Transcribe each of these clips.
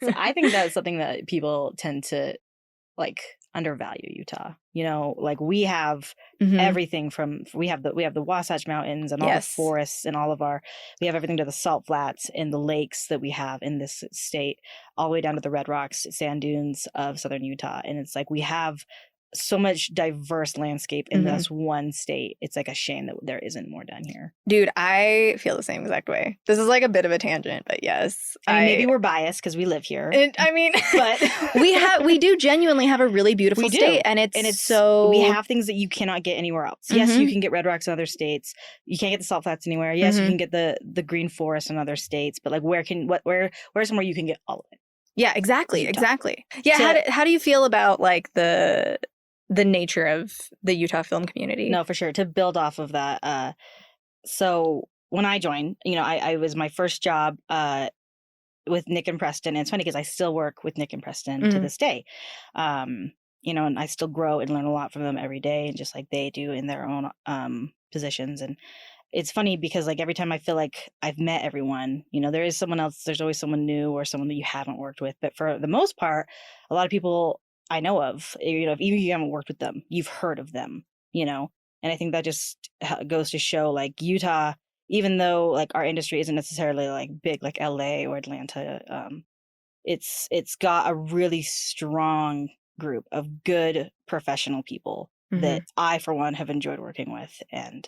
So I think that's something that people tend to like undervalue Utah. You know, like we have everything from we have the Wasatch Mountains and all the forests and we have everything to the salt flats and the lakes that we have in this state, all the way down to the red rocks, sand dunes of southern Utah. And it's like we have so much diverse landscape in this one state. It's like a shame that there isn't more done here. Dude, I feel the same exact way. This is like a bit of a tangent, but yes. I mean, maybe we're biased because we live here. I mean, but we do genuinely have a really beautiful state, and it's so we have things that you cannot get anywhere else. Yes, you can get red rocks in other states. You can't get the salt flats anywhere. Yes, you can get the green forest in other states, but like where's somewhere you can get all of it? Yeah, exactly. Yeah, so, how do you feel about like the nature of the Utah film community? No, for sure. To build off of that, so when I joined, you know, I was my first job with Nick and Preston. And it's funny because I still work with Nick and Preston to this day. You know, and I still grow and learn a lot from them every day, and just like they do in their own positions. And it's funny because like every time I feel like I've met everyone, you know, there is someone else, there's always someone new or someone that you haven't worked with. But for the most part, a lot of people I know of, you know, if even if you haven't worked with them, you've heard of them, you know. And I think that just goes to show like Utah, even though like our industry isn't necessarily like big like LA or Atlanta, it's got a really strong group of good professional people that I for one have enjoyed working with. And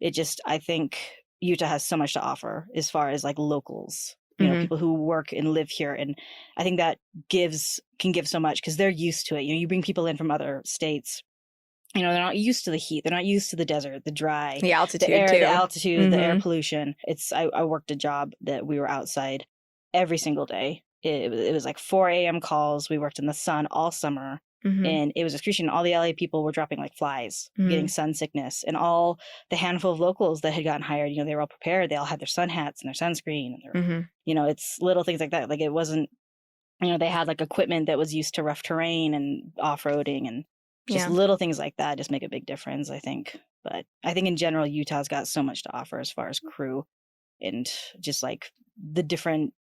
it just, I think Utah has so much to offer as far as like locals, you know, people who work and live here. And I think that can give so much because they're used to it. You know, you bring people in from other states, you know, they're not used to the heat. They're not used to the desert, the dry, the altitude, the air pollution. I worked a job that we were outside every single day. It was like 4 a.m. calls. We worked in the sun all summer. And it was excruciating. All the LA people were dropping like flies, getting sun sickness, and all the handful of locals that had gotten hired, you know, they were all prepared. They all had their sun hats and their sunscreen. And you know, it's little things like that. Like it wasn't, you know, they had like equipment that was used to rough terrain and off-roading, and just little things like that just make a big difference, I think. But I think in general, Utah's got so much to offer as far as crew and just like the different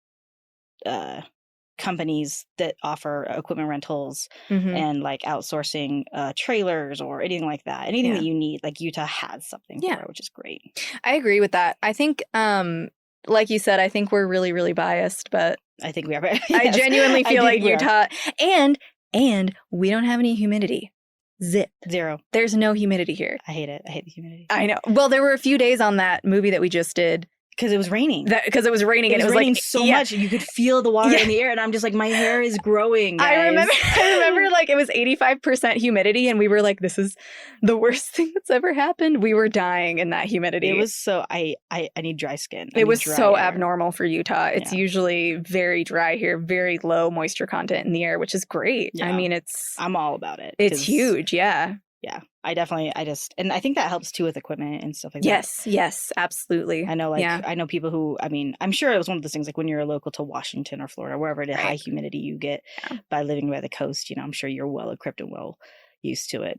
companies that offer equipment rentals and like outsourcing trailers or anything like that. Anything that you need, like Utah has something for it, which is great. I agree with that. I think, like you said, I think we're really, really biased, but I think we are. Yes. I genuinely feel like Utah, and we don't have any humidity. Zero. There's no humidity here. I hate it. I hate the humidity. I know. Well, there were a few days on that movie that we just did. Because it was raining. Because it was raining, and it was raining like so much. You could feel the water in the air, and I'm just like, my hair is growing, guys. I remember like it was 85% humidity, and we were like, this is the worst thing that's ever happened. We were dying in that humidity. It was so I need dry skin. It was so abnormal for Utah. It's usually very dry here, very low moisture content in the air, which is great. Yeah. I mean, I'm all about it. It's huge, yeah. Yeah, and I think that helps too with equipment and stuff like that. Yes, absolutely. I know, I know people who, I mean, I'm sure it was one of those things like when you're local to Washington or Florida, wherever it is, high humidity you get by living by the coast, you know, I'm sure you're well equipped and well used to it.